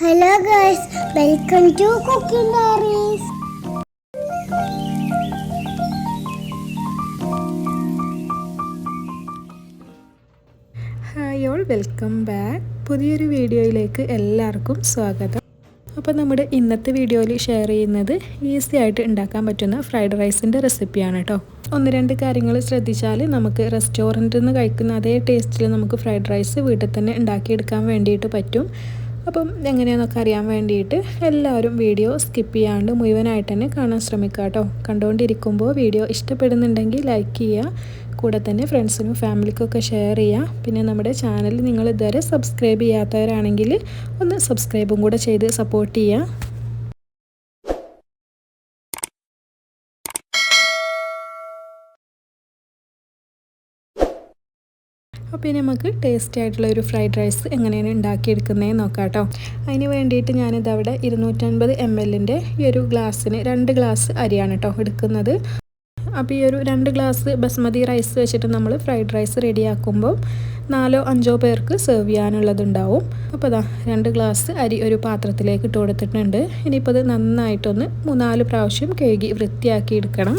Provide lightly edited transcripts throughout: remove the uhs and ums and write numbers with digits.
Hello guys, welcome to Cooking Diaries. Hi all, welcome back. പുതിയൊരു വീഡിയോയിലേക്ക് എല്ലാവർക്കും സ്വാഗതം. അപ്പോൾ നമ്മുടെ ഇന്നത്തെ വീഡിയോയിൽ ഷെയർ ചെയ്യുന്നത് ഈസി ആയിട്ട് ഉണ്ടാക്കാൻ പറ്റുന്ന ഫ്രൈഡ് റൈസിൻ്റെ റെസിപ്പിയാണ് കേട്ടോ. ഒന്ന് രണ്ട് കാര്യങ്ങൾ ശ്രദ്ധിച്ചാൽ നമുക്ക് റെസ്റ്റോറൻറ്റിൽ നിന്ന് കഴിക്കുന്ന അതേ ടേസ്റ്റിൽ നമുക്ക് ഫ്രൈഡ് റൈസ് വീട്ടിൽ തന്നെ ഉണ്ടാക്കിയെടുക്കാൻ വേണ്ടിയിട്ട് പറ്റും. അപ്പം എങ്ങനെയാണെന്നൊക്കെ അറിയാൻ വേണ്ടിയിട്ട് എല്ലാവരും വീഡിയോ സ്കിപ്പ് ചെയ്യാണ്ട് മുഴുവനായിട്ട് തന്നെ കാണാൻ ശ്രമിക്കുക കേട്ടോ. കണ്ടുകൊണ്ടിരിക്കുമ്പോൾ വീഡിയോ ഇഷ്ടപ്പെടുന്നുണ്ടെങ്കിൽ ലൈക്ക് ചെയ്യുക, കൂടെ തന്നെ ഫ്രണ്ട്സിനും ഫാമിലിക്കൊക്കെ ഷെയർ ചെയ്യുക. പിന്നെ നമ്മുടെ ചാനൽ നിങ്ങൾ ഇതുവരെ സബ്സ്ക്രൈബ് ചെയ്യാത്തവരാണെങ്കിൽ ഒന്ന് സബ്സ്ക്രൈബും കൂടെ ചെയ്ത് സപ്പോർട്ട് ചെയ്യുക. അപ്പോൾ നമുക്ക് ടേസ്റ്റി ആയിട്ടുള്ള ഒരു ഫ്രൈഡ് റൈസ് എങ്ങനെയാണ് ഉണ്ടാക്കിയെടുക്കുന്നതെന്ന് നോക്കാം കേട്ടോ. അതിന് വേണ്ടിയിട്ട് ഞാനിതവിടെ 250 ml ഈ ഒരു ഗ്ലാസ്സിന് 2 ഗ്ലാസ് അരിയാണ് കേട്ടോ എടുക്കുന്നത്. അപ്പോൾ ഈ ഒരു 2 ഗ്ലാസ് ബസ്മതി റൈസ് വെച്ചിട്ട് നമ്മൾ ഫ്രൈഡ് റൈസ് റെഡിയാക്കുമ്പോൾ 4-5 പേർക്ക് സെർവ് ചെയ്യാനുള്ളതുണ്ടാവും. അപ്പോൾ അതാ 2 ഗ്ലാസ് അരി ഒരു പാത്രത്തിലേക്ക് ഇട്ട് കൊടുത്തിട്ടുണ്ട്. ഇനിയിപ്പോൾ അത് നന്നായിട്ടൊന്ന് 3-4 പ്രാവശ്യം കഴുകി വൃത്തിയാക്കി എടുക്കണം.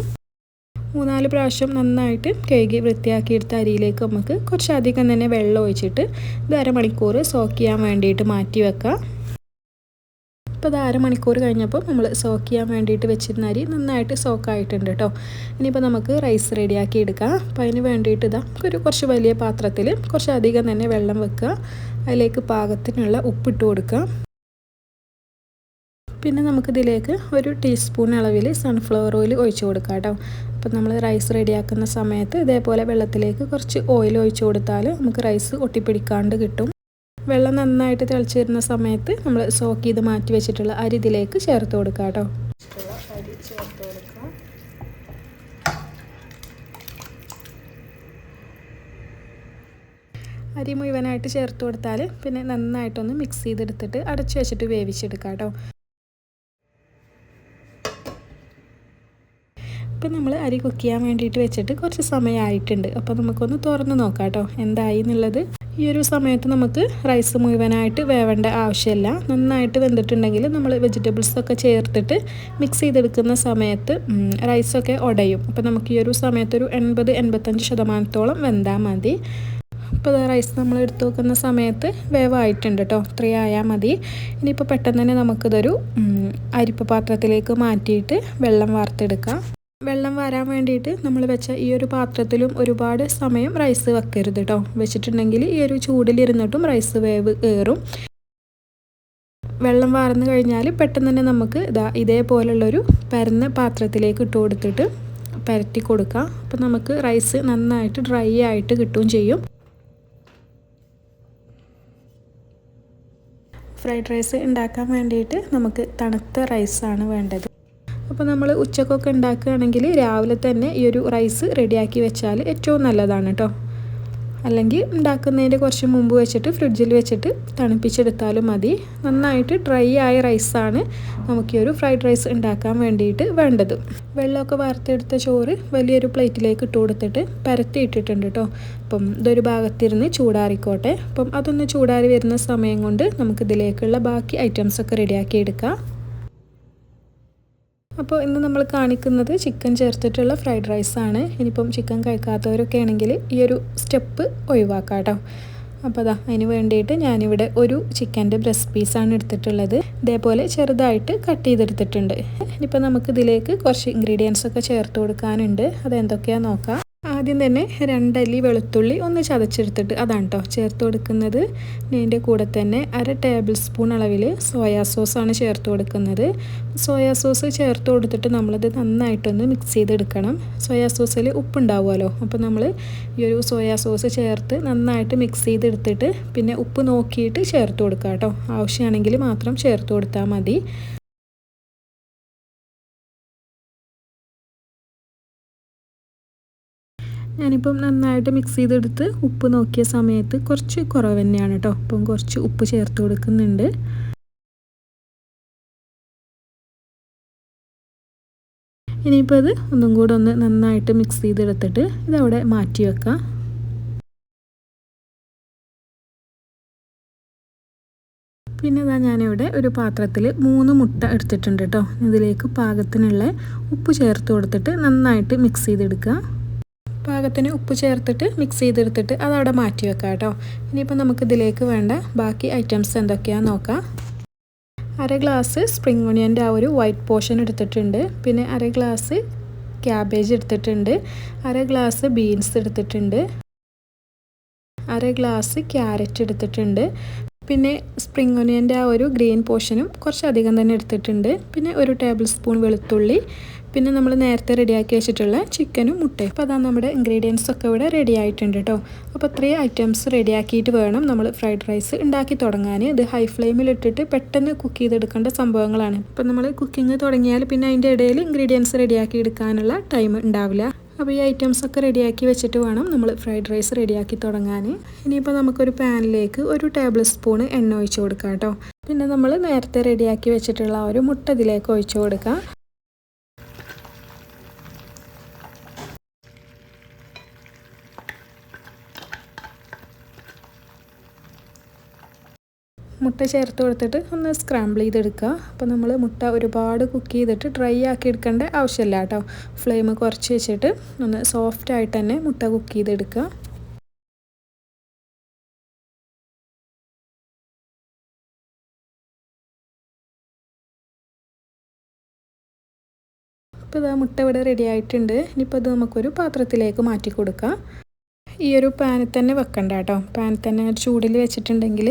3-4 പ്രാവശ്യം നന്നായിട്ട് കഴുകി വൃത്തിയാക്കിയെടുത്ത അരിയിലേക്ക് നമുക്ക് കുറച്ചധികം തന്നെ വെള്ളം ഒഴിച്ചിട്ട് ഇത് അരമണിക്കൂർ സോക്ക് ചെയ്യാൻ വേണ്ടിയിട്ട് മാറ്റി വെക്കാം. ഇപ്പോൾ ഇത് അരമണിക്കൂർ കഴിഞ്ഞപ്പോൾ നമ്മൾ സോക്ക് ചെയ്യാൻ വേണ്ടിയിട്ട് വെച്ചിരുന്ന അരി നന്നായിട്ട് സോക്കായിട്ടുണ്ട് കേട്ടോ. ഇനിയിപ്പോൾ നമുക്ക് റൈസ് റെഡിയാക്കി എടുക്കാം. അപ്പോൾ അതിന് വേണ്ടിയിട്ട് ഇതാ കുറച്ച് വലിയ പാത്രത്തിൽ കുറച്ചധികം തന്നെ വെള്ളം വെക്കുക. അതിലേക്ക് പാകത്തിനുള്ള ഉപ്പിട്ട് കൊടുക്കുക. പിന്നെ നമുക്കിതിലേക്ക് 1 ടീസ്പൂൺ അളവിൽ സൺഫ്ലവർ ഓയിൽ ഒഴിച്ച് കൊടുക്കാം കേട്ടോ. അപ്പോൾ നമ്മൾ റൈസ് റെഡിയാക്കുന്ന സമയത്ത് ഇതേപോലെ വെള്ളത്തിലേക്ക് കുറച്ച് ഓയിൽ ഒഴിച്ച് കൊടുത്താൽ നമുക്ക് റൈസ് ഒട്ടിപ്പിടിക്കാണ്ട് കിട്ടും. വെള്ളം നന്നായിട്ട് തിളച്ച് വരുന്ന സമയത്ത് നമ്മൾ സോക്ക് ചെയ്ത് മാറ്റി വെച്ചിട്ടുള്ള അരി ഇതിലേക്ക് ചേർത്ത് കൊടുക്കാം കേട്ടോ. അരി ചേർത്ത് കൊടുക്കാം. അരി മുഴുവനായിട്ട് ചേർത്ത് കൊടുത്താൽ പിന്നെ നന്നായിട്ടൊന്ന് മിക്സ് ചെയ്തെടുത്തിട്ട് അടച്ചു വെച്ചിട്ട് വേവിച്ചെടുക്കാം കേട്ടോ. ഇപ്പം നമ്മൾ അരി കുക്ക് ചെയ്യാൻ വേണ്ടിയിട്ട് വെച്ചിട്ട് കുറച്ച് സമയമായിട്ടുണ്ട്. അപ്പോൾ നമുക്കൊന്ന് തുറന്ന് നോക്കാം കേട്ടോ എന്തായി എന്നുള്ളത്. ഈ ഒരു സമയത്ത് നമുക്ക് റൈസ് മുഴുവനായിട്ട് വേവേണ്ട ആവശ്യമില്ല. നന്നായിട്ട് വെന്തിട്ടുണ്ടെങ്കിൽ നമ്മൾ വെജിറ്റബിൾസൊക്കെ ചേർത്തിട്ട് മിക്സ് ചെയ്തെടുക്കുന്ന സമയത്ത് റൈസൊക്കെ ഉടയും. അപ്പോൾ നമുക്ക് ഈ ഒരു സമയത്തൊരു 80-85% വെന്താൽ മതി. ഇപ്പോൾ റൈസ് നമ്മൾ എടുത്ത് വെക്കുന്ന സമയത്ത് വേവായിട്ടുണ്ട് കേട്ടോ. 3 ആയാൽ മതി. ഇനിയിപ്പോൾ പെട്ടെന്ന് തന്നെ നമുക്കിതൊരു അരിപ്പ പാത്രത്തിലേക്ക് മാറ്റിയിട്ട് വെള്ളം വാർത്തെടുക്കാം. വെള്ളം വരാൻ വേണ്ടിയിട്ട് നമ്മൾ വെച്ച ഈ ഒരു പാത്രത്തിലും ഒരുപാട് സമയം റൈസ് വെക്കരുത് കേട്ടോ. വെച്ചിട്ടുണ്ടെങ്കിൽ ഈ ഒരു ചൂടിലിരുന്നിട്ടും റൈസ് വേവ് കയറും. വെള്ളം വാർന്നു കഴിഞ്ഞാൽ പെട്ടെന്ന് തന്നെ നമുക്ക് ഇതേപോലുള്ളൊരു പരന്ന പാത്രത്തിലേക്ക് ഇട്ട് കൊടുത്തിട്ട് പരത്തി കൊടുക്കാം. അപ്പോൾ നമുക്ക് റൈസ് നന്നായിട്ട് ഡ്രൈ ആയിട്ട് കിട്ടുകയും ചെയ്യും. ഫ്രൈഡ് റൈസ് ഉണ്ടാക്കാൻ വേണ്ടിയിട്ട് നമുക്ക് തണുത്ത റൈസാണ് വേണ്ടത്. അപ്പോൾ നമ്മൾ ഉച്ചക്കൊക്കെ ഉണ്ടാക്കുകയാണെങ്കിൽ രാവിലെ തന്നെ ഈ ഒരു റൈസ് റെഡിയാക്കി വെച്ചാൽ ഏറ്റവും നല്ലതാണ് കേട്ടോ. അല്ലെങ്കിൽ ഉണ്ടാക്കുന്നതിൻ്റെ കുറച്ച് മുമ്പ് വെച്ചിട്ട് ഫ്രിഡ്ജിൽ വെച്ചിട്ട് തണുപ്പിച്ചെടുത്താലും മതി. നന്നായിട്ട് ഡ്രൈ ആയ റൈസാണ് നമുക്ക് ഈ ഒരു ഫ്രൈഡ് റൈസ് ഉണ്ടാക്കാൻ വേണ്ടിയിട്ട് വേണ്ടത്. വെള്ളമൊക്കെ വാർത്തെടുത്ത ചോറ് വലിയൊരു പ്ലേറ്റിലേക്ക് ഇട്ട് കൊടുത്തിട്ട് പരത്തി ഇട്ടിട്ടുണ്ട് കേട്ടോ. അപ്പം ഇതൊരു ഭാഗത്തിരുന്ന് ചൂടാറിക്കോട്ടെ. അപ്പം അതൊന്ന് ചൂടാറി വരുന്ന സമയം കൊണ്ട് നമുക്കിതിലേക്കുള്ള ബാക്കി ഐറ്റംസൊക്കെ റെഡിയാക്കി എടുക്കാം. അപ്പോൾ ഇന്ന് നമ്മൾ കാണിക്കുന്നത് ചിക്കൻ ചേർത്തിട്ടുള്ള ഫ്രൈഡ് റൈസാണ്. ഇനിയിപ്പം ചിക്കൻ കഴിക്കാത്തവരൊക്കെ ആണെങ്കിൽ ഈ ഒരു സ്റ്റെപ്പ് ഒഴിവാക്കാം കേട്ടോ. അപ്പോൾ അതിന് വേണ്ടിയിട്ട് ഞാനിവിടെ ഒരു ചിക്കൻ്റെ ബ്രസ്റ്റ് പീസാണ് എടുത്തിട്ടുള്ളത്. ഇതേപോലെ ചെറുതായിട്ട് കട്ട് ചെയ്തെടുത്തിട്ടുണ്ട്. ഇനിയിപ്പോൾ നമുക്കിതിലേക്ക് കുറച്ച് ഇൻഗ്രീഡിയൻസ് ഒക്കെ ചേർത്ത് കൊടുക്കാനുണ്ട്. അതെന്തൊക്കെയാണെന്ന് നോക്കാം. ആദ്യം തന്നെ 2 അല്ലി വെളുത്തുള്ളി ഒന്ന് ചതച്ചെടുത്തിട്ട് അതാണ് കേട്ടോ ചേർത്ത് കൊടുക്കുന്നത്. ഇതിൻ്റെ കൂടെ തന്നെ 1 ടേബിൾ സ്പൂൺ അളവിൽ സോയാ സോസാണ് ചേർത്ത് കൊടുക്കുന്നത്. സോയാ സോസ് ചേർത്ത് കൊടുത്തിട്ട് നമ്മളിത് നന്നായിട്ടൊന്ന് മിക്സ് ചെയ്തെടുക്കണം. സോയാ സോസിൽ ഉപ്പുണ്ടാവുമല്ലോ. അപ്പോൾ നമ്മൾ ഈ ഒരു സോയാ സോസ് ചേർത്ത് നന്നായിട്ട് മിക്സ് ചെയ്തെടുത്തിട്ട് പിന്നെ ഉപ്പ് നോക്കിയിട്ട് ചേർത്ത് കൊടുക്കുക കേട്ടോ. ആവശ്യമാണെങ്കിൽ മാത്രം ചേർത്ത് കൊടുത്താൽ മതി. ഞാനിപ്പം നന്നായിട്ട് മിക്സ് ചെയ്തെടുത്ത് ഉപ്പ് നോക്കിയ സമയത്ത് കുറച്ച് കുറവ് തന്നെയാണ് കേട്ടോ. അപ്പം കുറച്ച് ഉപ്പ് ചേർത്ത് കൊടുക്കുന്നുണ്ട്. ഇനിയിപ്പോൾ ഇത് ഒന്നും കൂടെ ഒന്ന് നന്നായിട്ട് മിക്സ് ചെയ്തെടുത്തിട്ട് ഇതവിടെ മാറ്റി വെക്കാം. പിന്നെ ഇതാ ഞാനിവിടെ ഒരു പാത്രത്തിൽ 3 മുട്ട എടുത്തിട്ടുണ്ട് കേട്ടോ. ഇതിലേക്ക് പാകത്തിനുള്ള ഉപ്പ് ചേർത്ത് കൊടുത്തിട്ട് നന്നായിട്ട് മിക്സ് ചെയ്തെടുക്കുക. പാകത്തിന് ഉപ്പ് ചേർത്തിട്ട് മിക്സ് ചെയ്തെടുത്തിട്ട് അതവിടെ മാറ്റി വെക്കാം കേട്ടോ. ഇനിയിപ്പോൾ നമുക്കിതിലേക്ക് വേണ്ട ബാക്കി ഐറ്റംസ് എന്തൊക്കെയാണെന്ന് നോക്കാം. 1/2 ഗ്ലാസ് സ്പ്രിംഗ് ഓണിയൻ്റെ ആ ഒരു വൈറ്റ് പോർഷൻ എടുത്തിട്ടുണ്ട്. പിന്നെ 1/2 ഗ്ലാസ് ക്യാബേജ് എടുത്തിട്ടുണ്ട്. 1/2 ഗ്ലാസ് ബീൻസ് എടുത്തിട്ടുണ്ട്. 1/2 ഗ്ലാസ് ക്യാരറ്റ് എടുത്തിട്ടുണ്ട്. പിന്നെ സ്പ്രിംഗ് ഓണിയൻ്റെ ആ ഒരു ഗ്രീൻ പോർഷനും കുറച്ചധികം തന്നെ എടുത്തിട്ടുണ്ട്. പിന്നെ 1 ടേബിൾ സ്പൂൺ വെളുത്തുള്ളി, പിന്നെ നമ്മൾ നേരത്തെ റെഡിയാക്കി വെച്ചിട്ടുള്ള ചിക്കനും മുട്ടയും. അപ്പോൾ അതാണ് നമ്മുടെ ഇൻഗ്രീഡിയൻസ് ഒക്കെ ഇവിടെ റെഡി ആയിട്ടുണ്ട് കേട്ടോ. അപ്പോൾ ഇത്രയും ഐറ്റംസ് റെഡിയാക്കിയിട്ട് വേണം നമ്മൾ ഫ്രൈഡ് റൈസ് ഉണ്ടാക്കി തുടങ്ങാൻ. ഇത് ഹൈ ഫ്ലെയിമിലിട്ടിട്ട് പെട്ടെന്ന് കുക്ക് ചെയ്തെടുക്കേണ്ട സംഭവങ്ങളാണ്. അപ്പോൾ നമ്മൾ കുക്കിംഗ് തുടങ്ങിയാൽ പിന്നെ അതിൻ്റെ ഇടയിൽ ഇൻഗ്രീഡിയൻസ് റെഡിയാക്കി എടുക്കാനുള്ള ടൈം ഉണ്ടാവില്ല. അപ്പോൾ ഈ ഐറ്റംസ് ഒക്കെ റെഡിയാക്കി വെച്ചിട്ട് വേണം നമ്മൾ ഫ്രൈഡ് റൈസ് റെഡിയാക്കി തുടങ്ങാൻ. ഇനിയിപ്പോൾ നമുക്കൊരു പാനിലേക്ക് 1 ടേബിൾ സ്പൂൺ എണ്ണ ഒഴിച്ച് കൊടുക്കാം കേട്ടോ. പിന്നെ നമ്മൾ നേരത്തെ റെഡിയാക്കി വെച്ചിട്ടുള്ള ആ ഒരു മുട്ട ഇതിലേക്ക് ഒഴിച്ച് കൊടുക്കാം. മുട്ട ചേർത്ത് കൊടുത്തിട്ട് ഒന്ന് സ്ക്രാമ്പിൾ ചെയ്തെടുക്കുക. അപ്പോൾ നമ്മൾ മുട്ട ഒരുപാട് കുക്ക് ചെയ്തിട്ട് ഡ്രൈ ആക്കി എടുക്കേണ്ട ആവശ്യമില്ല കേട്ടോ. ഫ്ലെയിം കുറച്ച് വെച്ചിട്ട് ഒന്ന് സോഫ്റ്റ് ആയിട്ട് തന്നെ മുട്ട കുക്ക് ചെയ്തെടുക്കുക. ഇപ്പോൾ ഇതാ മുട്ട ഇവിടെ റെഡി ആയിട്ടുണ്ട്. ഇനിയിപ്പോൾ ഇത് നമുക്കൊരു പാത്രത്തിലേക്ക് മാറ്റി കൊടുക്കാം. ഈ ഒരു പാനിൽ തന്നെ വെക്കണ്ട കേട്ടോ. പാനിൽ തന്നെ ചൂടിൽ വെച്ചിട്ടുണ്ടെങ്കിൽ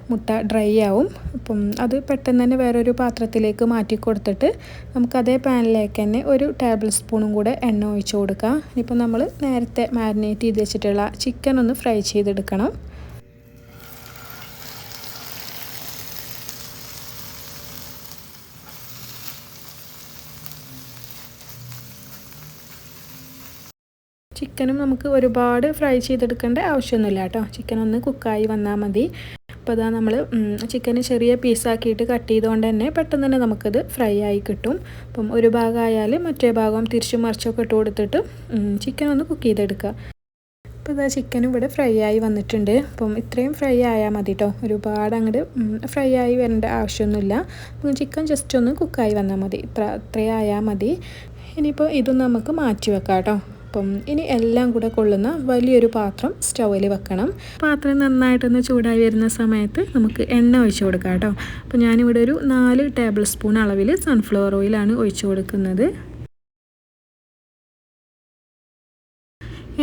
മുട്ട ഡ്രൈ ആവും. അപ്പം അത് പെട്ടെന്ന് തന്നെ വേറൊരു പാത്രത്തിലേക്ക് മാറ്റി കൊടുത്തിട്ട് നമുക്ക് അതേ പാനിലേക്ക് തന്നെ 1 ടേബിൾ സ്പൂണും കൂടെ എണ്ണ ഒഴിച്ച് കൊടുക്കാം. ഇനിയിപ്പോൾ നമ്മൾ നേരത്തെ മാരിനേറ്റ് ചെയ്ത് വെച്ചിട്ടുള്ള ചിക്കൻ ഒന്ന് ഫ്രൈ ചെയ്തെടുക്കണം. ചിക്കനും നമുക്ക് ഒരുപാട് ഫ്രൈ ചെയ്തെടുക്കേണ്ട ആവശ്യമൊന്നുമില്ല കേട്ടോ. ചിക്കൻ ഒന്ന് കുക്കായി വന്നാൽ മതി. അപ്പോൾ അതാ നമ്മൾ ചിക്കന് ചെറിയ പീസാക്കിയിട്ട് കട്ട് ചെയ്തുകൊണ്ട് തന്നെ പെട്ടെന്ന് തന്നെ നമുക്കത് ഫ്രൈ ആയി കിട്ടും. അപ്പം ഒരു ഭാഗമായാൽ മറ്റേ ഭാഗം തിരിച്ചും മറിച്ചൊക്കെ ഇട്ട് കൊടുത്തിട്ട് ചിക്കൻ ഒന്ന് കുക്ക് ചെയ്തെടുക്കുക. അപ്പോൾ ഇതാ ചിക്കനും ഇവിടെ ഫ്രൈ ആയി വന്നിട്ടുണ്ട്. അപ്പം ഇത്രയും ഫ്രൈ ആയാൽ മതി കേട്ടോ. ഒരുപാട് അങ്ങോട്ട് ഫ്രൈ ആയി വരേണ്ട ആവശ്യമൊന്നുമില്ല. അപ്പം ചിക്കൻ ജസ്റ്റ് ഒന്ന് കുക്കായി വന്നാൽ മതി. ഇത്രയും ആയാൽ മതി. ഇനിയിപ്പോൾ ഇതും നമുക്ക് മാറ്റി വെക്കാം കേട്ടോ. അപ്പം ഇനി എല്ലാം കൂടെ കൊള്ളുന്ന വലിയൊരു പാത്രം സ്റ്റൗവിൽ വെക്കണം. പാത്രം നന്നായിട്ടൊന്ന് ചൂടായി വരുന്ന സമയത്ത് നമുക്ക് എണ്ണ ഒഴിച്ച് കൊടുക്കാം കേട്ടോ. അപ്പോൾ ഞാനിവിടെ ഒരു 4 ടേബിൾ സ്പൂൺ അളവിൽ സൺഫ്ലവർ ഓയിലാണ് ഒഴിച്ച് കൊടുക്കുന്നത്.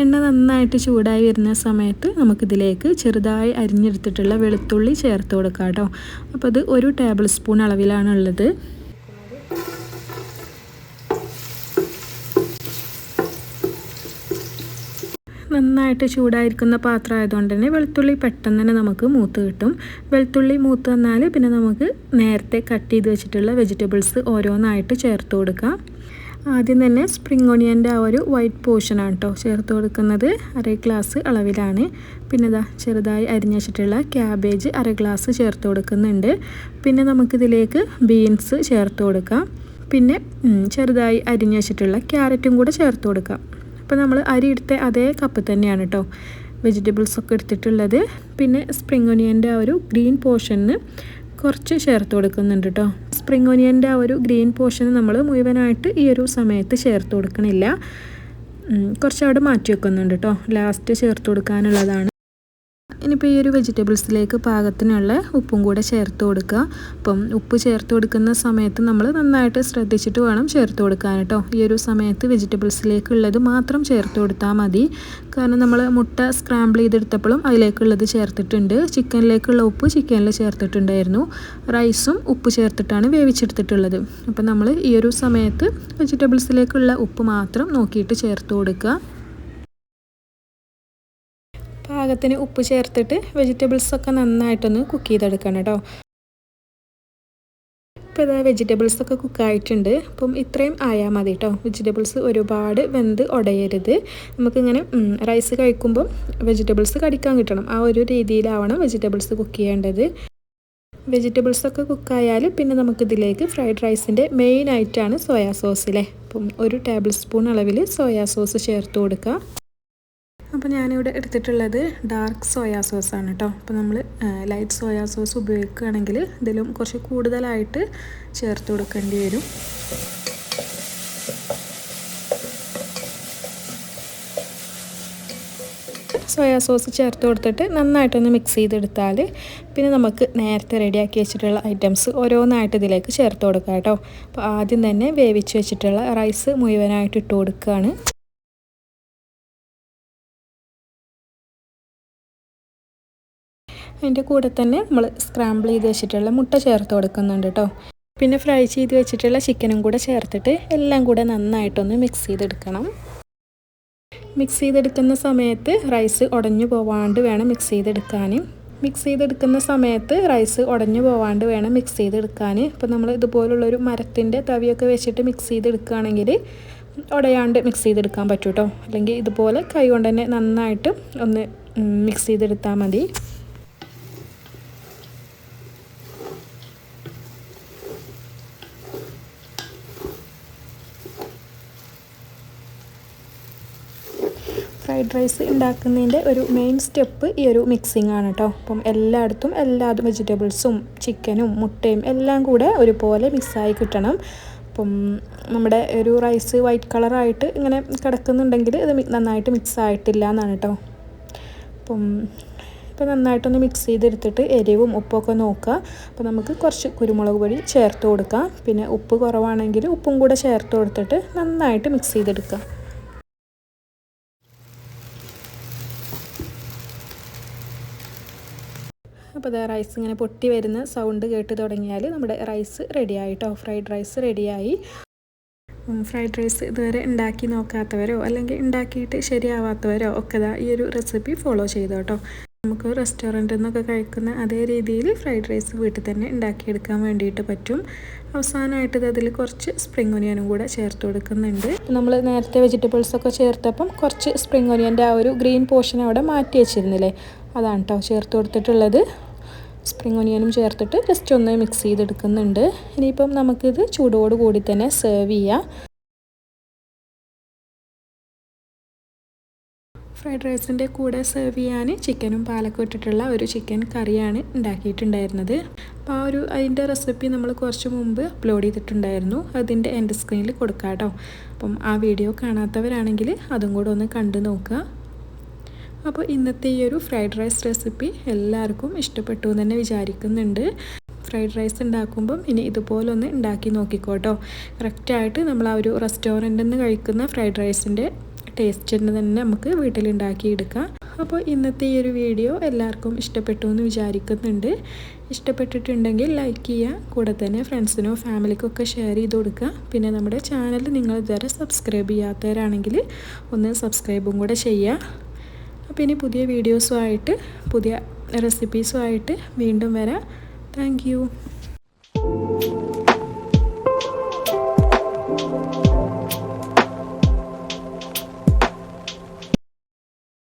എണ്ണ നന്നായിട്ട് ചൂടായി വരുന്ന സമയത്ത് നമുക്കിതിലേക്ക് ചെറുതായി അരിഞ്ഞെടുത്തിട്ടുള്ള വെളുത്തുള്ളി ചേർത്ത് കൊടുക്കാം കേട്ടോ. അപ്പോൾ അത് 1 ടേബിൾ സ്പൂൺ അളവിലാണുള്ളത്. നന്നായിട്ട് ചൂടായിരിക്കുന്ന പാത്രം ആയതുകൊണ്ട് തന്നെ വെളുത്തുള്ളി പെട്ടെന്ന് തന്നെ നമുക്ക് മൂത്ത് കിട്ടും. വെളുത്തുള്ളി മൂത്ത് വന്നാൽ പിന്നെ നമുക്ക് നേരത്തെ കട്ട് ചെയ്ത് വെച്ചിട്ടുള്ള വെജിറ്റബിൾസ് ഓരോന്നായിട്ട് ചേർത്ത് കൊടുക്കാം. ആദ്യം തന്നെ സ്പ്രിംഗ് ഓണിയൻ്റെ ആ ഒരു വൈറ്റ് പോർഷനാണ് കേട്ടോ ചേർത്ത് കൊടുക്കുന്നത്. 1/2 ഗ്ലാസ് അളവിലാണ്. പിന്നെ ഇതാ ചെറുതായി അരിഞ്ഞ് വെച്ചിട്ടുള്ള ക്യാബേജ് 1/2 ഗ്ലാസ് ചേർത്ത് കൊടുക്കുന്നുണ്ട്. പിന്നെ നമുക്കിതിലേക്ക് ബീൻസ് ചേർത്ത് കൊടുക്കാം. പിന്നെ ചെറുതായി അരിഞ്ഞ് വെച്ചിട്ടുള്ള ക്യാരറ്റും കൂടെ ചേർത്ത് കൊടുക്കാം. അപ്പോൾ നമ്മൾ അരി എടുത്ത അതേ കപ്പ് തന്നെയാണ് കേട്ടോ വെജിറ്റബിൾസൊക്കെ എടുത്തിട്ടുള്ളത്. പിന്നെ സ്പ്രിംഗ് ഓണിയൻ്റെ ആ ഒരു ഗ്രീൻ പോർഷന് കുറച്ച് ചേർത്ത് കൊടുക്കുന്നുണ്ട് കേട്ടോ. സ്പ്രിംഗ് ഓണിയൻ്റെ ആ ഒരു ഗ്രീൻ പോർഷൻ നമ്മൾ മുഴുവനായിട്ട് ഈ ഒരു സമയത്ത് ചേർത്ത് കൊടുക്കണില്ല. കുറച്ച് അവിടെ മാറ്റി വെക്കുന്നുണ്ട് കേട്ടോ. ലാസ്റ്റ് ചേർത്ത് കൊടുക്കാനുള്ളതാണ്. ഇനിയിപ്പോൾ ഈ ഒരു വെജിറ്റബിൾസിലേക്ക് പാകത്തിനുള്ള ഉപ്പും കൂടെ ചേർത്ത് കൊടുക്കുക. അപ്പം ഉപ്പ് ചേർത്ത് കൊടുക്കുന്ന സമയത്ത് നമ്മൾ നന്നായിട്ട് ശ്രദ്ധിച്ചിട്ട് വേണം ചേർത്ത് കൊടുക്കാൻ കേട്ടോ. ഈ ഒരു സമയത്ത് വെജിറ്റബിൾസിലേക്കുള്ളത് മാത്രം ചേർത്ത് കൊടുത്താൽ മതി. കാരണം നമ്മൾ മുട്ട സ്ക്രാമ്പിൾ ചെയ്തെടുത്തപ്പോഴും അതിലേക്കുള്ളത് ചേർത്തിട്ടുണ്ട്. ചിക്കനിലേക്കുള്ള ഉപ്പ് ചിക്കനിൽ ചേർത്തിട്ടുണ്ടായിരുന്നു. റൈസും ഉപ്പ് ചേർത്തിട്ടാണ് വേവിച്ചെടുത്തിട്ടുള്ളത്. അപ്പം നമ്മൾ ഈ ഒരു സമയത്ത് വെജിറ്റബിൾസിലേക്കുള്ള ഉപ്പ് മാത്രം നോക്കിയിട്ട് ചേർത്ത് കൊടുക്കുക. പാകത്തിന് ഉപ്പ് ചേർത്തിട്ട് വെജിറ്റബിൾസൊക്കെ നന്നായിട്ടൊന്ന് കുക്ക് ചെയ്തെടുക്കണം കേട്ടോ. ഇപ്പോൾ ഇതാ വെജിറ്റബിൾസൊക്കെ കുക്കായിട്ടുണ്ട്. അപ്പം ഇത്രയും ആയാൽ മതി കേട്ടോ. വെജിറ്റബിൾസ് ഒരുപാട് വെന്ത് ഉടയരുത്. നമുക്കിങ്ങനെ റൈസ് കഴിക്കുമ്പം വെജിറ്റബിൾസ് കടിക്കാൻ കിട്ടണം. ആ ഒരു രീതിയിലാവണം വെജിറ്റബിൾസ് കുക്ക് ചെയ്യേണ്ടത്. വെജിറ്റബിൾസൊക്കെ കുക്കായാൽ പിന്നെ നമുക്കിതിലേക്ക് ഫ്രൈഡ് റൈസിൻ്റെ മെയിൻ ആയിട്ടാണ് സോയാ സോസിലെ. അപ്പം 1 ടേബിൾ സ്പൂൺ അളവിൽ സോയാ സോസ് ചേർത്ത് കൊടുക്കുക. അപ്പോൾ ഞാനിവിടെ എടുത്തിട്ടുള്ളത് ഡാർക്ക് സോയാ സോസാണ് കേട്ടോ. അപ്പോൾ നമ്മൾ ലൈറ്റ് സോയാ സോസ് ഉപയോഗിക്കുകയാണെങ്കിൽ ഇതിലും കുറച്ച് കൂടുതലായിട്ട് ചേർത്ത് കൊടുക്കേണ്ടി വരും. സോയാ സോസ് ചേർത്ത് കൊടുത്തിട്ട് നന്നായിട്ടൊന്ന് മിക്സ് ചെയ്തെടുത്താൽ പിന്നെ നമുക്ക് നേരത്തെ റെഡിയാക്കി വെച്ചിട്ടുള്ള ഐറ്റംസ് ഓരോന്നായിട്ട് ഇതിലേക്ക് ചേർത്ത് കൊടുക്കാം കേട്ടോ. അപ്പോൾ ആദ്യം തന്നെ വേവിച്ച് വെച്ചിട്ടുള്ള റൈസ് മുഴുവനായിട്ട് ഇട്ട് കൊടുക്കുകയാണ്. അതിൻ്റെ കൂടെ തന്നെ നമ്മൾ സ്ക്രാമ്പിൾ ചെയ്ത് വെച്ചിട്ടുള്ള മുട്ട ചേർത്ത് കൊടുക്കുന്നുണ്ട് കേട്ടോ. പിന്നെ ഫ്രൈ ചെയ്ത് വെച്ചിട്ടുള്ള ചിക്കനും കൂടെ ചേർത്തിട്ട് എല്ലാം കൂടെ നന്നായിട്ടൊന്ന് മിക്സ് ചെയ്തെടുക്കണം. മിക്സ് ചെയ്തെടുക്കുന്ന സമയത്ത് റൈസ് ഉടഞ്ഞു പോവാണ്ട് വേണം മിക്സ് ചെയ്തെടുക്കാൻ. ഇപ്പോൾ നമ്മൾ ഇതുപോലുള്ളൊരു മരത്തിൻ്റെ തവിയൊക്കെ വെച്ചിട്ട് മിക്സ് ചെയ്തെടുക്കുകയാണെങ്കിൽ ഉടയാണ്ട് മിക്സ് ചെയ്തെടുക്കാൻ പറ്റും കേട്ടോ. അല്ലെങ്കിൽ ഇതുപോലെ കൈ കൊണ്ട് തന്നെ നന്നായിട്ട് ഒന്ന് മിക്സ് ചെയ്തെടുത്താൽ മതി. ഫ്രൈഡ് റൈസ് ഉണ്ടാക്കുന്നതിൻ്റെ ഒരു മെയിൻ സ്റ്റെപ്പ് ഈ ഒരു മിക്സിംഗ് ആണ് കേട്ടോ. അപ്പം എല്ലായിടത്തും എല്ലാ വെജിറ്റബിൾസും ചിക്കനും മുട്ടയും എല്ലാം കൂടെ ഒരുപോലെ മിക്സായി കിട്ടണം. അപ്പം നമ്മുടെ ഒരു റൈസ് വൈറ്റ് കളറായിട്ട് ഇങ്ങനെ കിടക്കുന്നുണ്ടെങ്കിൽ ഇത് നന്നായിട്ട് മിക്സ് ആയിട്ടില്ല എന്നാണ് കേട്ടോ. ഇപ്പോൾ നന്നായിട്ടൊന്ന് മിക്സ് ചെയ്തെടുത്തിട്ട് എരിവും ഉപ്പൊക്കെ നോക്കുക. അപ്പോൾ നമുക്ക് കുറച്ച് കുരുമുളക് പൊടി ചേർത്ത് കൊടുക്കാം. പിന്നെ ഉപ്പ് കുറവാണെങ്കിൽ ഉപ്പും കൂടെ ചേർത്ത് കൊടുത്തിട്ട് നന്നായിട്ട് മിക്സ് ചെയ്തെടുക്കുക. അപ്പോൾ റൈസ് ഇങ്ങനെ പൊട്ടി വരുന്ന സൗണ്ട് കേട്ട് തുടങ്ങിയാൽ നമ്മുടെ റൈസ് റെഡിയായിട്ടോ. ഫ്രൈഡ് റൈസ് റെഡിയായി. ഫ്രൈഡ് റൈസ് ഇതുവരെ ഉണ്ടാക്കി നോക്കാത്തവരോ അല്ലെങ്കിൽ ഉണ്ടാക്കിയിട്ട് ശരിയാവാത്തവരോ ഒക്കെ ഈ ഒരു റെസിപ്പി ഫോളോ ചെയ്തോ കേട്ടോ. നമുക്ക് റെസ്റ്റോറൻറ്റിൽ നിന്നൊക്കെ കഴിക്കുന്ന അതേ രീതിയിൽ ഫ്രൈഡ് റൈസ് വീട്ടിൽ തന്നെ ഉണ്ടാക്കിയെടുക്കാൻ വേണ്ടിയിട്ട് പറ്റും. അവസാനമായിട്ട് അതിൽ കുറച്ച് സ്പ്രിംഗ് ഒനിയനും കൂടെ ചേർത്ത് കൊടുക്കുന്നുണ്ട്. നമ്മൾ നേരത്തെ വെജിറ്റബിൾസൊക്കെ ചേർത്തപ്പം കുറച്ച് സ്പ്രിംഗ് ഒനിയൻ്റെ ആ ഒരു ഗ്രീൻ പോർഷൻ അവിടെ മാറ്റി വെച്ചിരുന്നില്ലേ, അതാണ് കേട്ടോ ചേർത്ത് കൊടുത്തിട്ടുള്ളത്. സ്പ്രിംഗ് ഒനിയനും ചേർത്തിട്ട് ജസ്റ്റ് ഒന്ന് മിക്സ് ചെയ്തെടുക്കുന്നുണ്ട്. ഇനിയിപ്പം നമുക്കിത് ചൂടോട് കൂടി തന്നെ സെർവ് ചെയ്യാം. ഫ്രൈഡ് റൈസിൻ്റെ കൂടെ സെർവ് ചെയ്യാൻ ചിക്കനും പാലൊക്കെ ഇട്ടിട്ടുള്ള ഒരു ചിക്കൻ കറിയാണ് ഉണ്ടാക്കിയിട്ടുണ്ടായിരുന്നത്. അപ്പോൾ അതിൻ്റെ റെസിപ്പി നമ്മൾ കുറച്ച് മുമ്പ് അപ്ലോഡ് ചെയ്തിട്ടുണ്ടായിരുന്നു. അതിൻ്റെ എൻഡ് സ്ക്രീനിൽ കൊടുക്കാം കേട്ടോ. അപ്പം ആ വീഡിയോ കാണാത്തവരാണെങ്കിൽ അതും കൂടെ ഒന്ന് കണ്ടു നോക്കുക. അപ്പോൾ ഇന്നത്തെ ഈ ഒരു ഫ്രൈഡ് റൈസ് റെസിപ്പി എല്ലാവർക്കും ഇഷ്ടപ്പെട്ടു എന്ന് തന്നെ വിചാരിക്കുന്നുണ്ട്. ഫ്രൈഡ് റൈസ് ഉണ്ടാക്കുമ്പം ഇനി ഇതുപോലൊന്ന് ഉണ്ടാക്കി നോക്കിക്കോട്ടോ. കറക്റ്റായിട്ട് നമ്മൾ ആ ഒരു റെസ്റ്റോറൻറ്റിൽ നിന്ന് കഴിക്കുന്ന ഫ്രൈഡ് റൈസിൻ്റെ ടേസ്റ്റിന് തന്നെ നമുക്ക് വീട്ടിലുണ്ടാക്കി എടുക്കാം. അപ്പോൾ ഇന്നത്തെ ഈ ഒരു വീഡിയോ എല്ലാവർക്കും ഇഷ്ടപ്പെട്ടു എന്ന് വിചാരിക്കുന്നുണ്ട്. ഇഷ്ടപ്പെട്ടിട്ടുണ്ടെങ്കിൽ ലൈക്ക് ചെയ്യുക. കൂടെ തന്നെ ഫ്രണ്ട്സിനോ ഫാമിലിക്കൊക്കെ ഷെയർ ചെയ്ത് കൊടുക്കുക. പിന്നെ നമ്മുടെ ചാനൽ നിങ്ങൾ ഇതുവരെ സബ്സ്ക്രൈബ് ചെയ്യാത്തവരാണെങ്കിൽ ഒന്ന് സബ്സ്ക്രൈബും കൂടെ ചെയ്യുക. അപ്പോൾ ഇനി പുതിയ വീഡിയോസുമായിട്ട് പുതിയ റെസിപ്പീസുമായിട്ട് വീണ്ടും വരാം. Thank you.